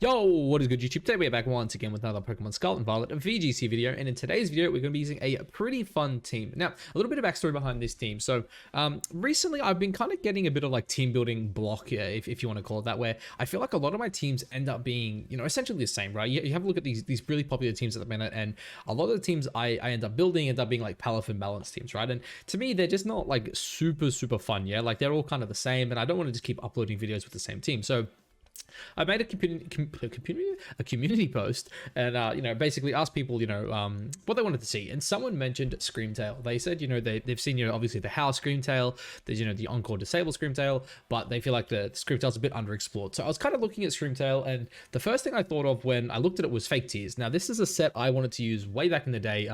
Yo, what is good YouTube? Today we are back once again with another Pokemon Scarlet and Violet VGC video, and in today's video we're going to be using a pretty fun team. Now, a little bit of backstory behind this team. So, recently I've been kind of getting a bit of like team building block, if you want to call it that, where I feel like a lot of my teams end up being, essentially the same, right? You have a look at these really popular teams at the minute, and a lot of the teams I end up building end up being like palafin balance teams, right? And to me, they're just not like super fun, yeah? Like they're all kind of the same, and I don't want to just keep uploading videos with the same team. So I made a community post and basically asked people what they wanted to see, and someone mentioned Screamtail. They said they've seen obviously the Howl Screamtail, there's the Encore Disable Screamtail, but they feel like the Screamtail's a bit underexplored. So I was kind of looking at Screamtail, and the first thing I thought of when I looked at it was Fake Tears. Now this is a set I wanted to use way back in the day.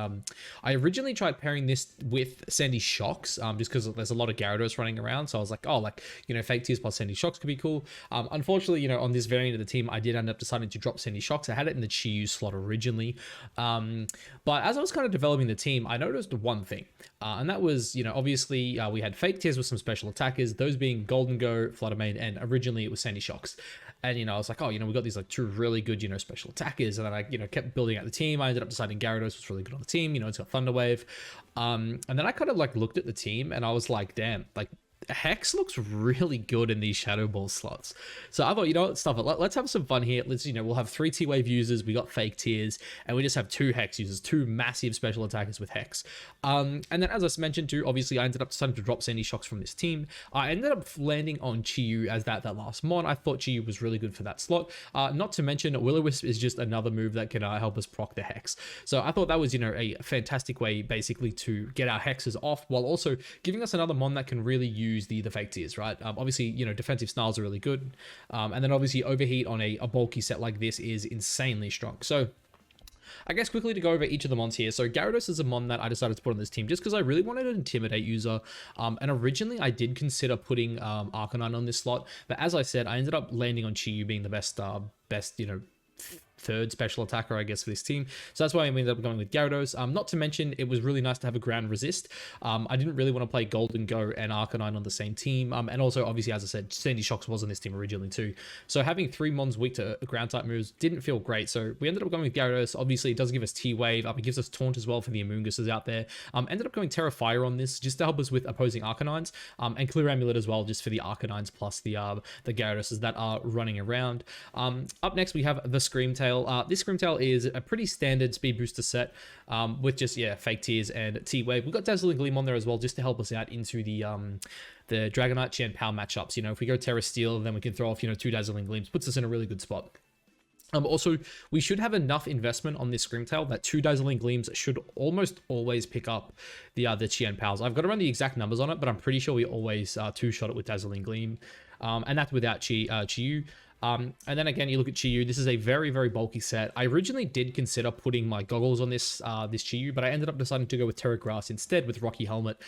I originally tried pairing this with Sandy Shocks just because there's a lot of Gyarados running around, so I was like, oh, Fake Tears plus Sandy Shocks could be cool. Unfortunately, on this variant of the team, I did end up deciding to drop Sandy Shocks. I had it in the Chi-Yu slot originally, but as I was kind of developing the team, I noticed one thing, and that was, obviously we had Fake Tears with some special attackers, those being Golden Go, Fluttermane, and originally it was Sandy Shocks. And, I was like, oh, we got these like two really good, special attackers. And then I, kept building out the team. I ended up deciding Gyarados was really good on the team. It's got Thunder Wave. And then I kind of like looked at the team and I was like, damn, like Hex looks really good in these Shadow Ball slots. So I thought, what, stuff it. Let's have some fun here. Let's, we'll have 3 T-Wave users. We got Fake Tears, and we just have 2 Hex users, 2 massive special attackers with Hex. And then, as I mentioned too, obviously I ended up deciding to drop Sandy Shocks from this team. I ended up landing on Chi-Yu as that last mon. I thought Chi-Yu was really good for that slot. Not to mention, Will-O-Wisp is just another move that can help us proc the Hex. So I thought that was, a fantastic way basically to get our Hexes off, while also giving us another mon that can really use the Fake Tears, right? Obviously, defensive snarls are really good. And then obviously Overheat on a bulky set like this is insanely strong. So I guess quickly to go over each of the mons here. So Gyarados is a mon that I decided to put on this team just because I really wanted an Intimidate user. And originally I did consider putting Arcanine on this slot, but as I said, I ended up landing on Chi-Yu being the best, third special attacker, I guess, for this team. So that's why I ended up going with Gyarados. Not to mention, it was really nice to have a ground resist. I didn't really want to play Golden Go and Arcanine on the same team. And also, obviously, as I said, Sandy Shocks was on this team originally too. So having 3 mons weak to ground type moves didn't feel great. So we ended up going with Gyarados. Obviously, it does give us T-Wave. It gives us Taunt as well for the Amoonguses out there. Ended up going Terra Fire on this just to help us with opposing Arcanines. And Clear Amulet as well, just for the Arcanines plus the Gyaradoses that are running around. Up next, we have the Screamtail. This Screamtail is a pretty standard speed booster set with just, Fake Tears and T-Wave. We've got Dazzling Gleam on there as well just to help us out into the Dragonite Chien-Pao matchups. If we go Terra Steel, then we can throw off, 2 Dazzling Gleams. Puts us in a really good spot. Also, we should have enough investment on this Screamtail that 2 Dazzling Gleams should almost always pick up the Chien-Paos. I've got to run the exact numbers on it, but I'm pretty sure we always 2-shot it with Dazzling Gleam. And that's without Chi-Yu. And then again, you look at Chi-Yu. This is a very bulky set. I originally did consider putting my goggles on this Chi-Yu, but I ended up deciding to go with Terra Grass instead with Rocky Helmet.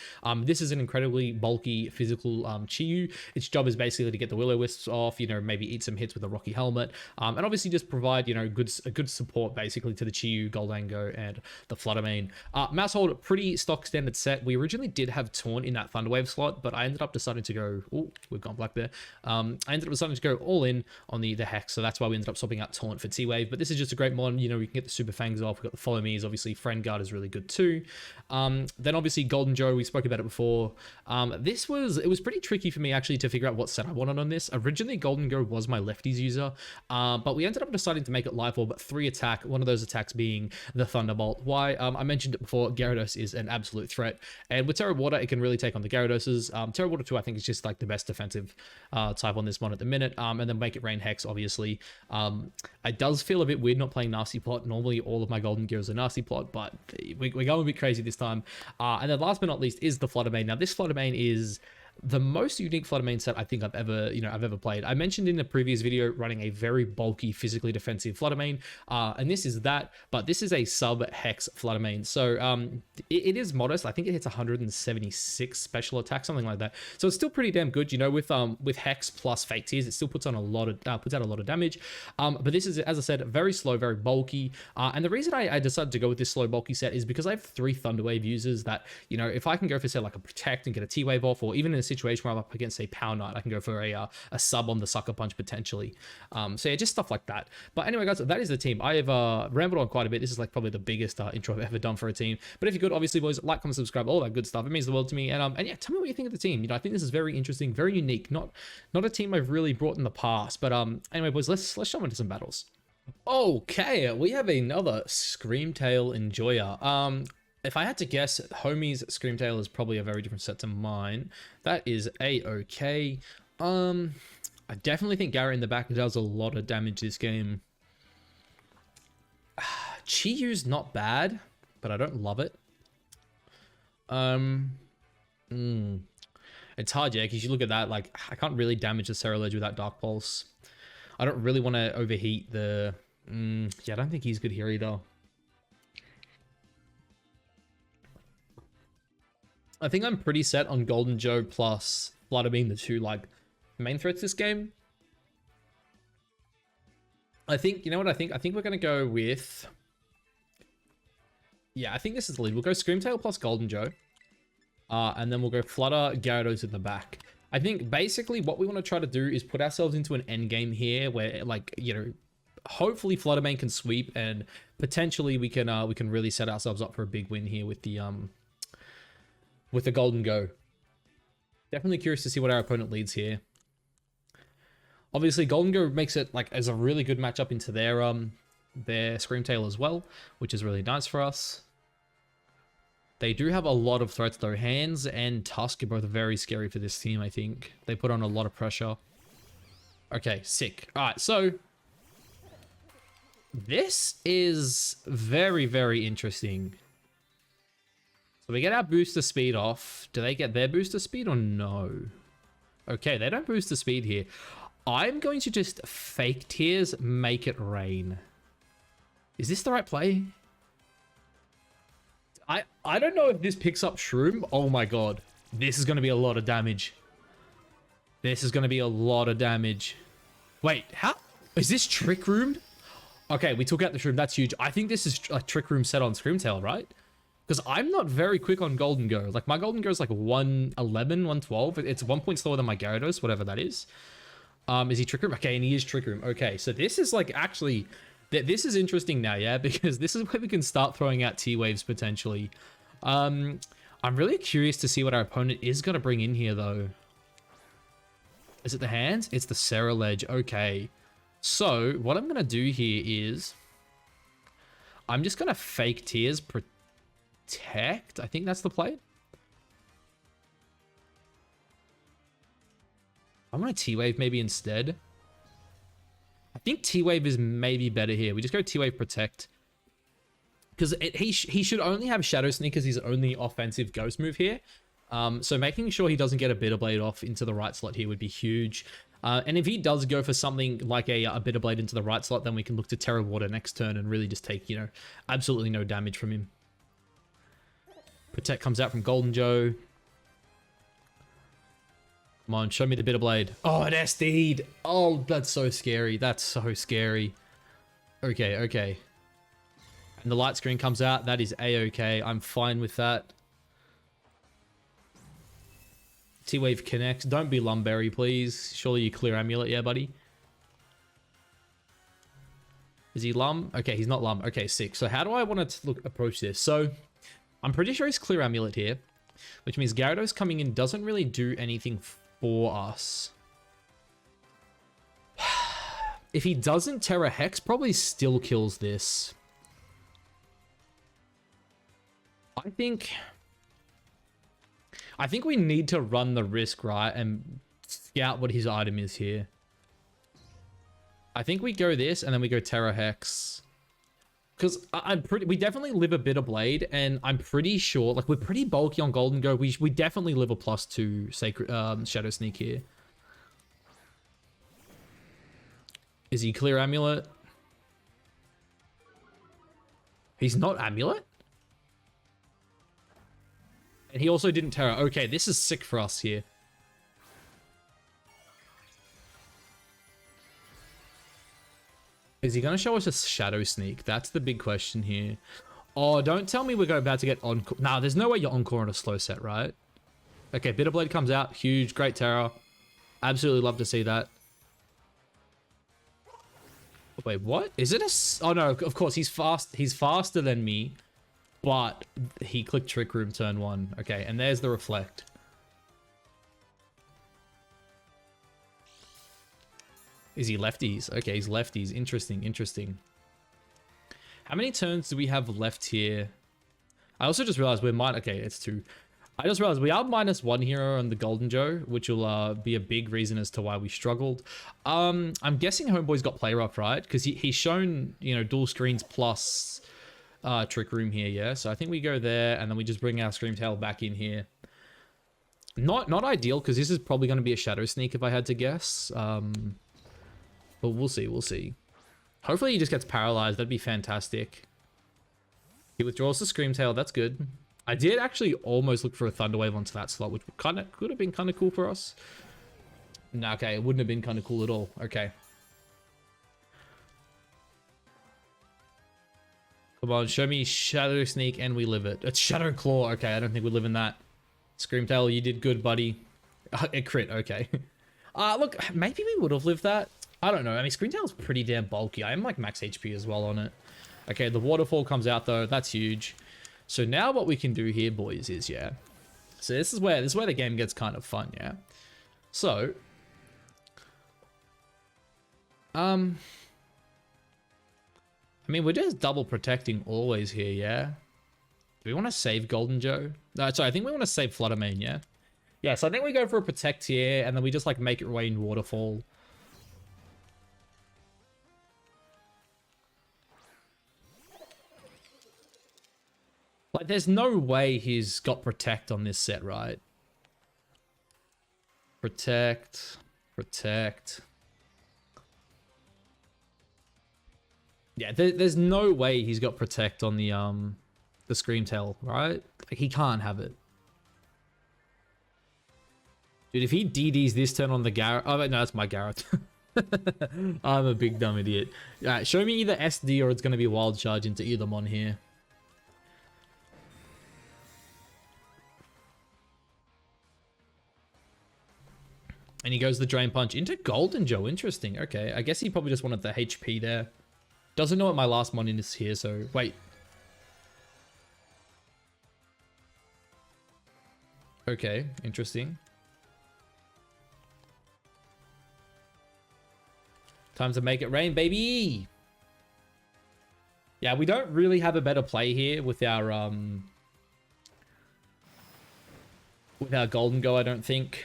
This is an incredibly bulky physical Chi-Yu. Its job is basically to get the Will-O-Wisps off, maybe eat some hits with a Rocky Helmet, and obviously just provide, a good support basically to the Chi-Yu, Goldango, and the Fluttermane. Mousehold, pretty stock standard set. We originally did have Taunt in that Thunder Wave slot, but I ended up deciding to go, oh, we've gone black there. I ended up deciding to go all in on the Hex, so that's why we ended up swapping out Taunt for T-Wave. But this is just a great mon. We can get the Super Fangs off. We've got the Follow Me's, obviously Friend Guard is really good too. Then obviously Golden Joe, we spoke about it before. It was pretty tricky for me actually to figure out what set I wanted on this. Originally Golden Joe was my lefties user, but we ended up deciding to make it Life Orb, but 3 attack, one of those attacks being the Thunderbolt. Why? I mentioned it before, Gyarados is an absolute threat, and with Terra Water it can really take on the Gyaradoses. Terra Water 2 I think is just like the best defensive type on this mon at the minute, and then Make It Rain Hex obviously. It does feel a bit weird not playing Nasty Plot. Normally all of my Golden Gears are Nasty Plot, but we're going a bit crazy this time. And then last but not least is the Fluttermane. Now this Fluttermane is the most unique Fluttermane set I think I've ever played. I mentioned in the previous video running a very bulky, physically defensive Fluttermane, and this is that, but this is a sub-Hex Fluttermane. So it is modest. I think it hits 176 special attack, something like that. So it's still pretty damn good. With Hex plus Fake Tears, it still puts out a lot of damage. But this is, as I said, very slow, very bulky. And the reason I decided to go with this slow, bulky set is because I have 3 Thunder Wave users that, if I can go for, say, like a Protect and get a T-Wave off, or even in a situation where I'm up against a Power Knight, I can go for a sub on the Sucker Punch potentially. So yeah, just stuff like that. But anyway, guys, that is the team. I have rambled on quite a bit. This is like probably the biggest intro I've ever done for a team. But if you could, obviously, boys, like, comment, subscribe, all that good stuff. It means the world to me. And yeah, tell me what you think of the team. You know, I think this is very interesting, very unique. Not a team I've really brought in the past. But anyway, boys, let's jump into some battles. Okay, we have another Screamtail enjoyer. If I had to guess, homie's Screamtail is probably a very different set to mine. That is a-okay. I definitely think Garrett in the back does a lot of damage this game. Chiyu's not bad, but I don't love it. It's hard, yeah, because you look at that, like, I can't really damage the Scarlet without Dark Pulse. I don't really want to overheat the... yeah, I don't think he's good here either. I think I'm pretty set on Golden Joe plus Flutter being the two, like, main threats this game. I think, you know what I think? I think we're going to go with... Yeah, I think this is the lead. We'll go Screamtail plus Golden Joe. And then we'll go Flutter, Gyarados in the back. I think basically what we want to try to do is put ourselves into an end game here where, like, you know, hopefully Fluttermane can sweep and potentially we can really set ourselves up for a big win here with the Golden Go. Definitely curious to see what our opponent leads here. Obviously, Golden Go makes it like as a really good matchup into their Screamtail as well, which is really nice for us. They do have a lot of threats though. Hands and Tusk are both very scary for this team, I think. They put on a lot of pressure. Okay, sick. Alright, so... This is very, very interesting. So we get our booster speed off. Do they get their booster speed or no? Okay, they don't boost the speed here. I'm going to just fake tears, make it rain. Is this the right play? I don't know if this picks up Shroom. Oh my god. This is going to be a lot of damage. This is going to be a lot of damage. Wait, how? Is this Trick Room? Okay, we took out the Shroom. That's huge. I think this is a Trick Room set on Screamtail, right? Because I'm not very quick on Golden Go. Like, my Golden Go is like 111, 112. It's 1 point slower than my Gyarados, whatever that is. Is he Trick Room? Okay, and he is Trick Room. Okay, so this is like actually... This is interesting now, yeah? Because this is where we can start throwing out T-Waves potentially. I'm really curious to see what our opponent is going to bring in here, though. Is it the hands? It's the Scarlet. Okay. So, what I'm going to do here is... I'm just going to fake Tears Protect. I think that's the play. I'm going to T-Wave maybe instead. I think T-Wave is maybe better here. We just go T-Wave Protect. Because he should only have Shadow Sneak as his only offensive ghost move here. So making sure he doesn't get a Bitter Blade off into the right slot here would be huge. And if he does go for something like a Bitter Blade into the right slot, then we can look to Terra Water next turn and really just take, you know, absolutely no damage from him. Protect comes out from Golden Joe. Come on, show me the Bitter Blade. Oh, it SD'd. Oh, that's so scary. That's so scary. Okay, okay. And the light screen comes out. That is A-okay. I'm fine with that. T-Wave connects. Don't be Lumberry, please. Surely you clear Amulet. Yeah, buddy. Is he Lum? Okay, he's not Lum. Okay, sick. So how do I want to approach this? So I'm pretty sure he's clear Amulet here, which means Gyarados coming in doesn't really do anything for us. If he doesn't, Terra Hex probably still kills this. I think we need to run the risk, right, and scout what his item is here. I think we go this, and then we go Terra Hex. Because we definitely live a Bitter Blade, and I'm pretty sure, like, we're pretty bulky on Golden Go. We definitely live a +2 Sacred Shadow Sneak here. Is he clear Amulet? He's not Amulet? And he also didn't Terra. Okay, this is sick for us here. Is he going to show us a Shadow Sneak? That's the big question here. Oh, don't tell me we're about to get Encore. Nah, there's no way you're Encore on a slow set, right? Okay, Bitter Blade comes out. Huge, great terror. Absolutely love to see that. Wait, what? Is it a... Oh, no, of course, he's fast. He's faster than me, but he clicked Trick Room turn 1. Okay, and there's the Reflect. Is he lefties? Okay, he's lefties. Interesting, interesting. How many turns do we have left here? I also just realized we're okay, it's 2. I just realized we are -1 here on the Golden Joe, which will be a big reason as to why we struggled. I'm guessing Homeboy's got play rough, right? Because he's shown, you know, dual screens plus Trick Room here, yeah? So I think we go there, and then we just bring our Screamtail back in here. Not ideal, because this is probably going to be a Shadow Sneak if I had to guess. But we'll see, we'll see. Hopefully he just gets paralyzed. That'd be fantastic. He withdraws the Screamtail. That's good. I did actually almost look for a Thunder Wave onto that slot, which could have been kind of cool for us. No, okay, it wouldn't have been kind of cool at all. Okay. Come on, show me Shadow Sneak and we live it. It's Shadow Claw. Okay, I don't think we live in that. Screamtail, you did good, buddy. It crit, okay. Look, maybe we would have lived that. I don't know. I mean, Screamtail's pretty damn bulky. I am like max HP as well on it. Okay, the Waterfall comes out though. That's huge. So now what we can do here, boys, is, yeah. So this is where the game gets kind of fun, yeah. So, I mean, we're just double protecting always here, yeah. Do we want to save Golden Joe? No, sorry, I think we want to save Fluttermane, yeah. Yeah, so I think we go for a protect here, and then we just like make it rain Waterfall. Like, there's no way he's got Protect on this set, right? Protect. Protect. Yeah, there's no way he's got Protect on the Screamtail, right? Like, he can't have it. Dude, if he DDs this turn on the Garrett... Oh, wait, no, that's my Garrett. I'm a big dumb idiot. Alright, show me either SD or it's going to be Wild Charge into either mon here. And he goes the Drain Punch into Golden Joe. Interesting. Okay. I guess he probably just wanted the HP there. Doesn't know what my last mon is here, so... Wait. Okay. Interesting. Time to make it rain, baby! Yeah, we don't really have a better play here with our Golden Go, I don't think.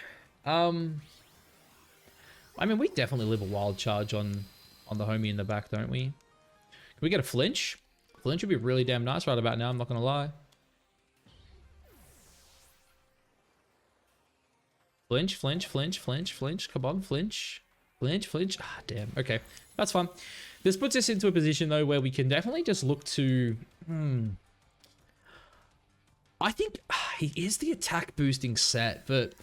I mean, we definitely live a Wild Charge on the homie in the back, don't we? Can we get a flinch? Flinch would be really damn nice right about now, I'm not going to lie. Flinch, flinch, flinch, flinch, flinch. Come on, flinch. Flinch, flinch. Ah, damn. Okay, that's fine. This puts us into a position, though, where we can definitely just look to... I think he is the attack boosting set, but...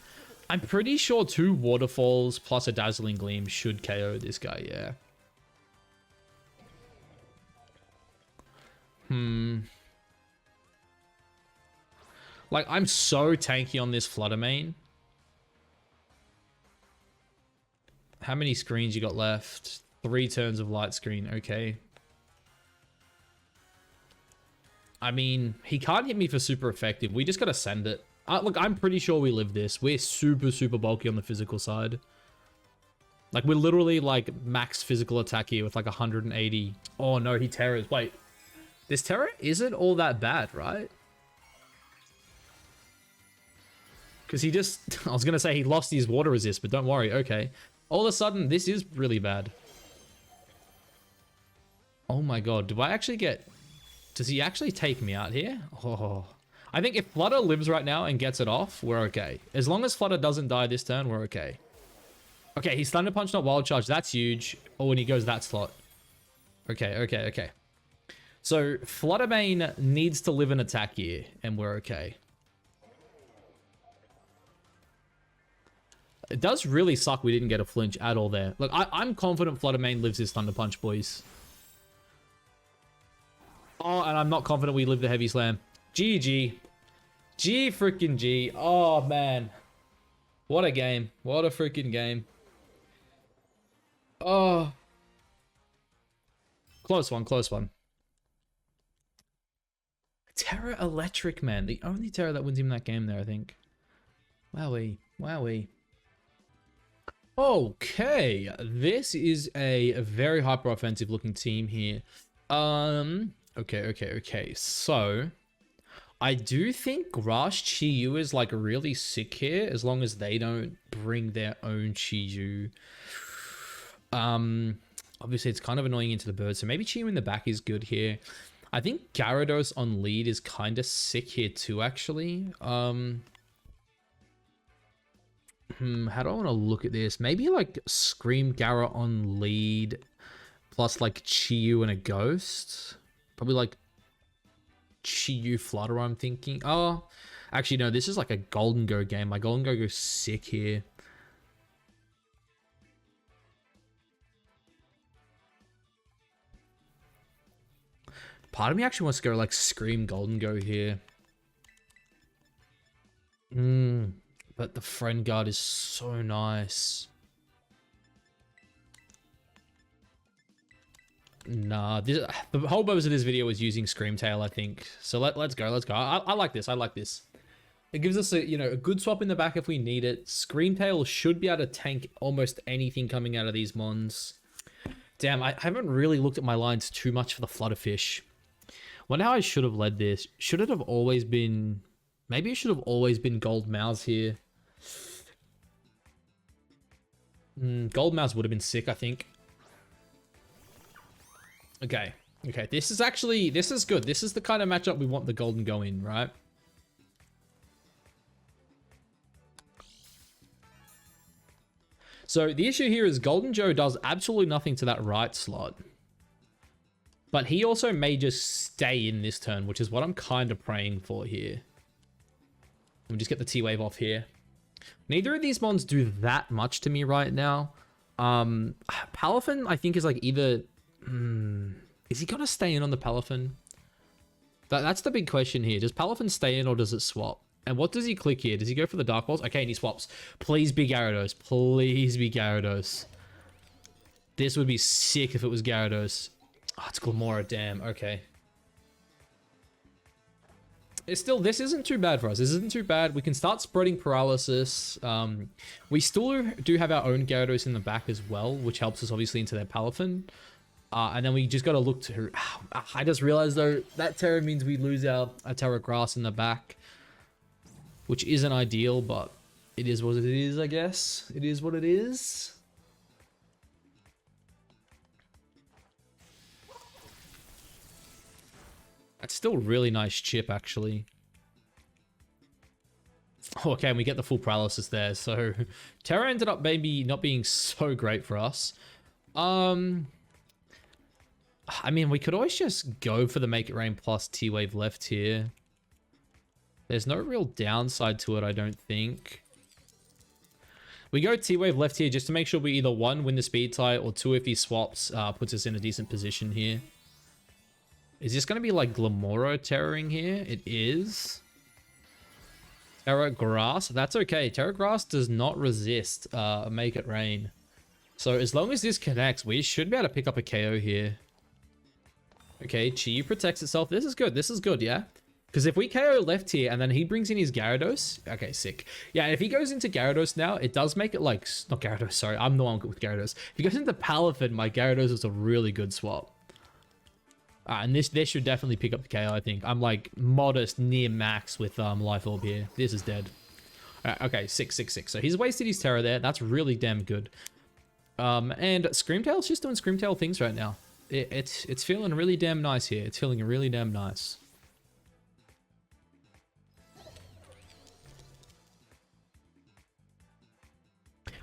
I'm pretty sure 2 Waterfalls plus a Dazzling Gleam should KO this guy, yeah. Like, I'm so tanky on this Fluttermane. How many screens you got left? 3 turns of Light Screen, okay. I mean, he can't hit me for super effective. We just gotta send it. Look, I'm pretty sure we live this. We're super, super bulky on the physical side. Like, we're literally, like, max physical attack here with, like, 180. Oh, no, he terrors. Wait. This terror isn't all that bad, right? Because he just... I was going to say he lost his water resist, but don't worry. Okay. All of a sudden, this is really bad. Oh, my God. Do I actually get... Does he actually take me out here? Oh... I think if Flutter lives right now and gets it off, we're okay. As long as Flutter doesn't die this turn, we're okay. Okay, he's Thunder Punch, not Wild Charge. That's huge. Oh, and he goes that slot. Okay, okay, okay. So, Fluttermane needs to live an attack here, and we're okay. It does really suck we didn't get a flinch at all there. Look, I'm confident Fluttermane lives his Thunder Punch, boys. Oh, and I'm not confident we live the Heavy Slam. GG. G freaking G. Oh, man. What a game. What a freaking game. Oh. Close one, close one. Terra Electric, man. The only Terra that wins him that game there, I think. Wowee. Wowee. Okay. This is a very hyper-offensive looking team here. Okay. So, I do think Grass Chi-Yu is like really sick here, as long as they don't bring their own Chi-Yu. Obviously it's kind of annoying into the bird, so maybe Chi-Yu in the back is good here. I think Gyarados on lead is kind of sick here too, actually. How do I want to look at this? Maybe like Scream Gyara on lead, plus like Chi-Yu and a Ghost. Probably like Chi-Yu Flutter, I'm thinking. Oh, actually no, this is like a Golden Go game. My Golden Go goes sick here. Part of me actually wants to go like Scream Golden Go here. But the friend guard is so nice. Nah, the whole purpose of this video was using Screamtail, I think. So let's go. I like this. I like this. It gives us a good swap in the back if we need it. Screamtail should be able to tank almost anything coming out of these mons. Damn, I haven't really looked at my lines too much for the Flutterfish. Wonder how I should have led this. Should it have always been... Maybe it should have always been Gold Mouse here. Gold Mouse would have been sick, I think. Okay. This is good. This is the kind of matchup we want the Golden Go in, right? So the issue here is Golden Joe does absolutely nothing to that right slot. But he also may just stay in this turn, which is what I'm kind of praying for here. Let me just get the T-Wave off here. Neither of these mons do that much to me right now. Palafin, I think, is like either... is he going to stay in on the Palafin? That's the big question here. Does Palafin stay in or does it swap? And what does he click here? Does he go for the Dark Balls? Okay, and he swaps. Please be Gyarados. Please be Gyarados. This would be sick if it was Gyarados. Oh, it's Glamora, damn. Okay. It's still, this isn't too bad for us. This isn't too bad. We can start spreading paralysis. We still do have our own Gyarados in the back as well, which helps us obviously into their Palafin. And then we just got to look to... I just realized though, that Terra means we lose our Terra Grass in the back, which isn't ideal, but it is what it is, I guess. It is what it is. That's still really nice chip, actually. Oh, okay, and we get the full paralysis there. So, Terra ended up maybe not being so great for us. I mean, we could always just go for the Make It Rain plus T-Wave left here. There's no real downside to it, I don't think. We go T-Wave left here just to make sure we either, one, win the speed tie, or two, if he swaps, puts us in a decent position here. Is this going to be like Glamora Terroring here? It is. Terra Grass. That's okay. Terra Grass does not resist Make It Rain. So as long as this connects, we should be able to pick up a KO here. Okay, Chi protects itself. This is good. This is good, yeah? Because if we KO left here and then he brings in his Gyarados... Okay, sick. Yeah, if he goes into Gyarados now, it does make it like... Not Gyarados, sorry. I'm the one with Gyarados. If he goes into Palafin, my Gyarados is a really good swap. And this should definitely pick up the KO, I think. I'm like modest near max with Life Orb here. This is dead. Okay, 6. So he's wasted his Terra there. That's really damn good. And Screamtail's just doing Screamtail things right now. It's feeling really damn nice here. It's feeling really damn nice.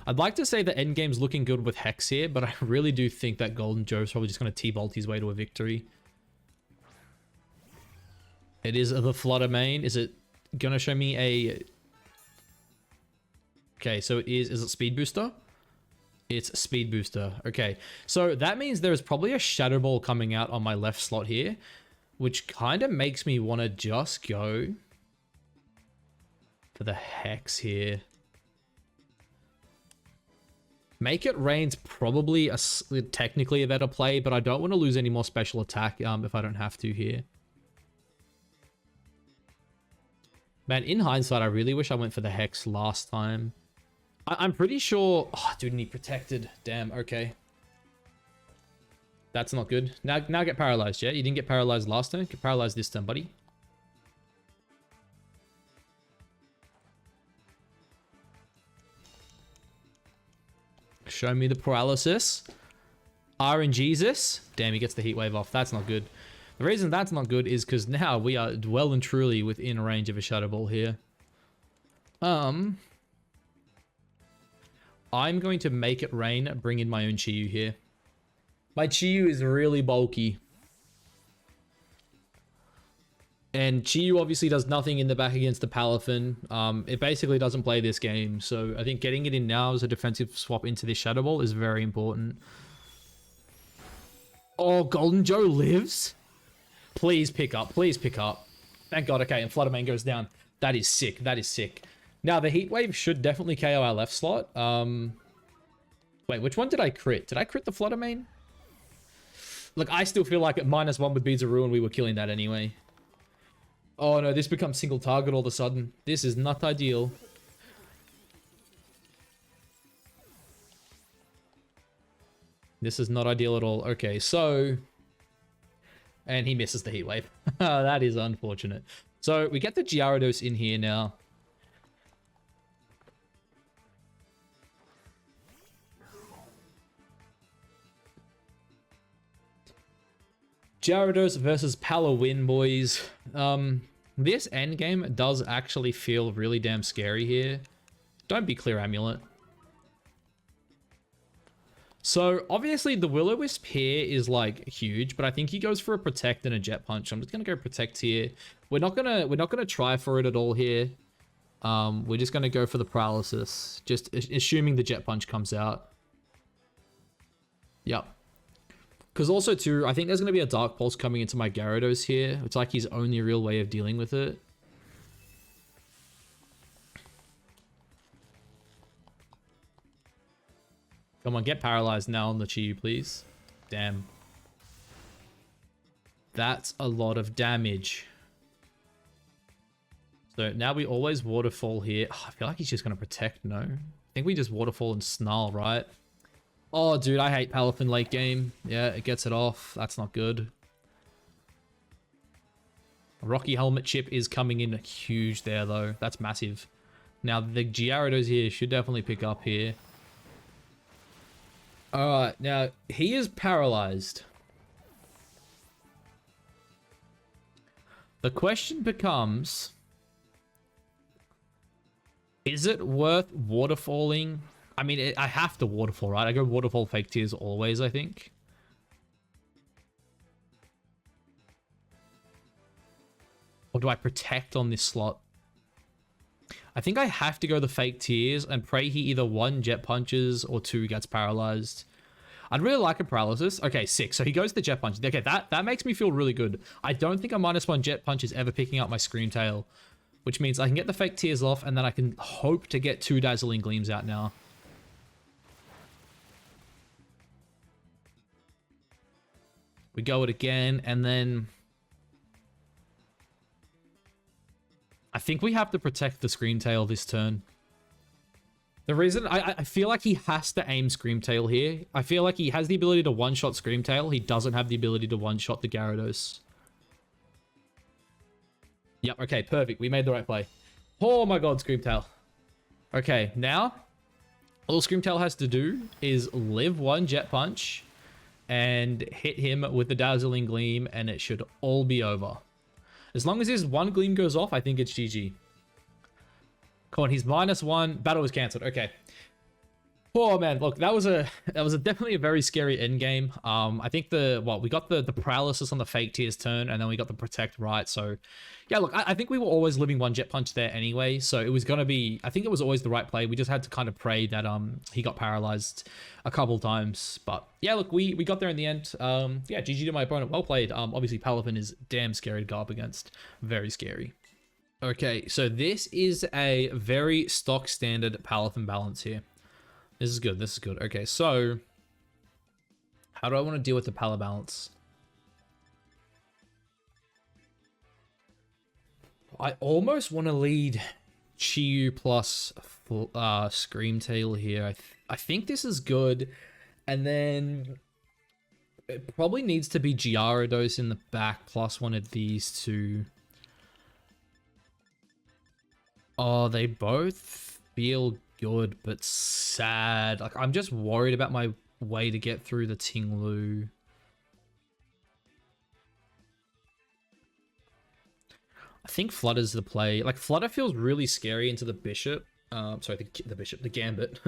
I'd like to say the endgame's looking good with Hex here, but I really do think that Golden Joe's probably just going to T-Bolt his way to a victory. It is the Flutter main. Is it going to show me a... Okay, so it is it Speed Booster? It's Speed Booster. Okay, so that means there's probably a Shadow Ball coming out on my left slot here, which kind of makes me want to just go... for the Hex here. Make It Rain's probably technically a better play, but I don't want to lose any more special attack if I don't have to here. Man, in hindsight, I really wish I went for the Hex last time. I'm pretty sure... Oh, dude, and he protected. Damn, okay. That's not good. Now get paralyzed, yeah? You didn't get paralyzed last turn. Get paralyzed this turn, buddy. Show me the paralysis. RNGesus. Damn, he gets the heat wave off. That's not good. The reason that's not good is because now we are well and truly within range of a Shadow Ball here. I'm going to Make It Rain, bring in my own Chi-Yu here. My Chi-Yu is really bulky. And Chi-Yu obviously does nothing in the back against the palafin. It basically doesn't play this game. So I think getting it in now as a defensive swap into this Shadow Ball is very important. Oh, Golden Joe lives? Please pick up. Please pick up. Thank God. Okay, and Fluttermane goes down. That is sick. That is sick. Now, the Heat Wave should definitely KO our left slot. Wait, which one did I crit? Did I crit the Fluttermane? Look, I still feel like at -1 with Beads of Ruin, we were killing that anyway. Oh no, this becomes single target all of a sudden. This is not ideal. This is not ideal at all. Okay, so... And he misses the Heat Wave. That is unfortunate. So we get the Gyarados in here now. Gyarados versus Palawin, boys. This endgame does actually feel really damn scary here. Don't be Clear Amulet. So obviously the Will-O-Wisp here is like huge, but I think he goes for a Protect and a Jet Punch. I'm just gonna go Protect here. We're not gonna try for it at all here. We're just gonna go for the Paralysis, just assuming the Jet Punch comes out. Yep. Because also too, I think there's gonna be a Dark Pulse coming into my Gyarados here. It's like his only real way of dealing with it. Come on, get paralyzed now on the Chi-Yu, please. Damn. That's a lot of damage. So now we always Waterfall here. Oh, I feel like he's just going to Protect, no? I think we just Waterfall and Snarl, right? Oh, dude, I hate Palafin late game. Yeah, it gets it off. That's not good. Rocky Helmet Chip is coming in huge there, though. That's massive. Now, the Gyarados here should definitely pick up here. Alright, now, he is paralyzed. The question becomes... Is it worth Waterfalling? I mean, I have to Waterfall, right? I go Waterfall Fake Tears always, I think. Or do I Protect on this slot? I think I have to go the Fake Tears and pray he either 1 Jet Punches or 2 gets paralyzed. I'd really like a Paralysis. Okay, 6. So he goes the Jet Punch. Okay, that makes me feel really good. I don't think a -1 Jet Punch is ever picking up my Scream Tail, which means I can get the Fake Tears off and then I can hope to get 2 Dazzling Gleams out now. We go it again, and then... I think we have to Protect the Scream Tail this turn. The reason... I feel like he has to aim Scream Tail here. I feel like he has the ability to one-shot Scream Tail. He doesn't have the ability to one-shot the Gyarados. Yep, okay, perfect. We made the right play. Oh my god, Scream Tail. Okay, now... all Scream Tail has to do is live 1 Jet Punch... and hit him with the Dazzling Gleam, and it should all be over. As long as his 1 Gleam goes off, I think it's GG. Come on, he's -1. Battle was cancelled. Okay. Oh man, look, that was definitely a very scary end game. I think we got the Paralysis on the Fake Tears turn, and then we got the Protect right. So yeah, look, I think we were always living 1 Jet Punch there anyway. So it was gonna be, I think it was always the right play. We just had to kind of pray that he got paralyzed a couple times. But yeah, look, we got there in the end. Yeah, GG to my opponent. Well played. Obviously Palafin is damn scary to go up against. Very scary. Okay, so this is a very stock standard palafin balance here. This is good. This is good. Okay, so how do I want to deal with the pala balance? I almost want to lead Chiyu plus Screamtail here. I think this is good. And then it probably needs to be Gyarados in the back plus one of these two. Oh, they both feel good, but sad. Like, I'm just worried about my way to get through the Tinglu. I think Flutter's the play. Like, Flutter feels really scary into the Bishop. Sorry, the Bishop, the Gambit.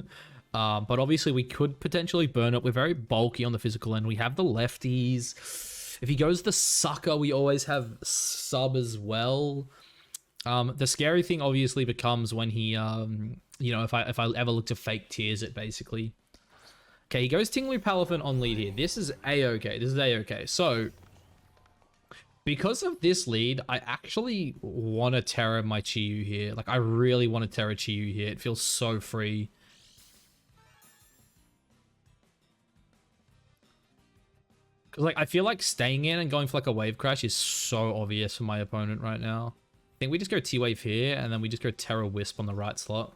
But obviously we could potentially burn it. We're very bulky on the physical end. We have the lefties. If he goes the Sucker, we always have Sub as well. The scary thing obviously becomes when he, you know, if I ever look to fake tears it basically. Okay, he goes Tinglu Palafin on lead here. This is A-okay. This is A-okay. So, because of this lead, I actually want to Terra my Chiyu here. Like, I really want to Terra Chiyu here. It feels so free. Because, like, I feel like staying in and going for, like, a Wave Crash is so obvious for my opponent right now. I think we just go T-Wave here, and then we just go Terra Wisp on the right slot.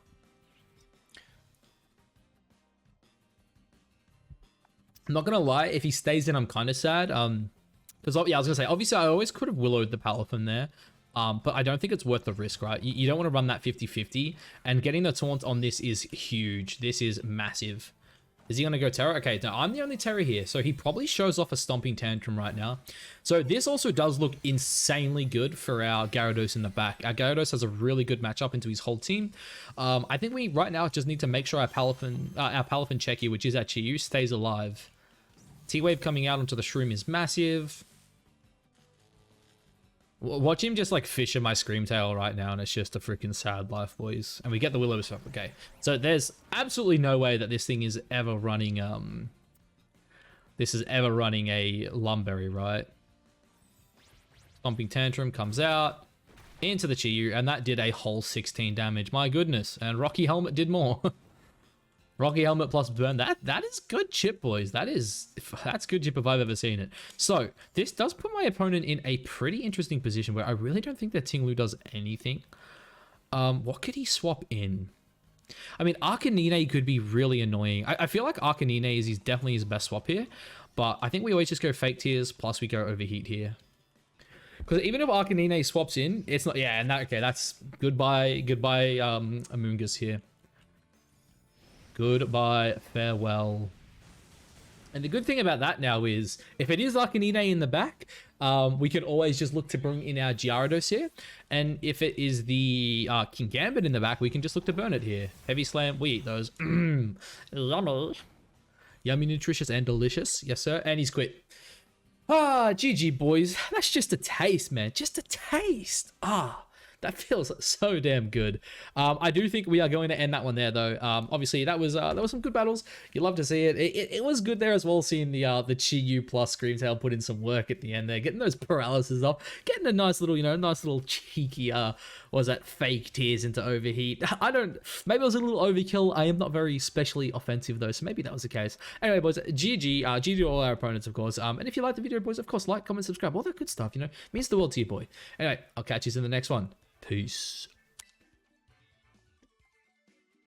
I'm not going to lie, if he stays in, I'm kind of sad. Because, yeah, I was going to say, obviously, I always could have Willowed the Palafin there. But I don't think it's worth the risk, right? You don't want to run that 50-50. And getting the taunt on this is huge. This is massive. Is he going to go Terra? Okay, no, I'm the only Terra here. So he probably shows off a Stomping Tantrum right now. So this also does look insanely good for our Gyarados in the back. Our Gyarados has a really good matchup into his whole team. I think we, right now, just need to make sure our Palafin Checky, which is our Chiyu, stays alive. T-Wave coming out onto the Shroom is massive. Watch him just like fish in my Screamtail right now, and it's just a freaking sad life, boys. And we get the Willow stuff. Okay, so there's absolutely no way that this thing is ever running. This is ever running a Lumberry, right? Stomping Tantrum comes out into the Chiyu, and that did a whole 16 damage. My goodness, and Rocky Helmet did more. Rocky Helmet plus Burn. That is good chip, boys. That's good chip if I've ever seen it. So this does put my opponent in a pretty interesting position where I really don't think that Tinglu does anything. What could he swap in? I mean, Arcanine could be really annoying. I feel like Arcanine is definitely his best swap here, but I think we always just go Fake Tears plus we go Overheat here. Because even if Arcanine swaps in, it's not. Yeah, and that's goodbye, Amoonguss here. Goodbye, farewell. And the good thing about that now is, if it is Arcanine in the back, we can always just look to bring in our Gyarados here. And if it is the King Gambit in the back, we can just look to burn it here. Heavy Slam, we eat those. Yummy. Yummy, nutritious, and delicious. Yes, sir. And he's quit. GG, boys. That's just a taste, man. Just a taste. That feels so damn good. I do think we are going to end that one there, though. Obviously, that was some good battles. You love to see it. It was good there as well, seeing the Chiyu plus Screamtail put in some work at the end there, getting those paralysis off, getting a nice little cheeky fake tears into Overheat. Maybe it was a little overkill. I am not very specially offensive though, so maybe that was the case. Anyway, boys, GG to all our opponents, of course. And if you like the video, boys, of course, like, comment, subscribe, all that good stuff. Means the world to you, boy. Anyway, I'll catch you in the next one. Peace.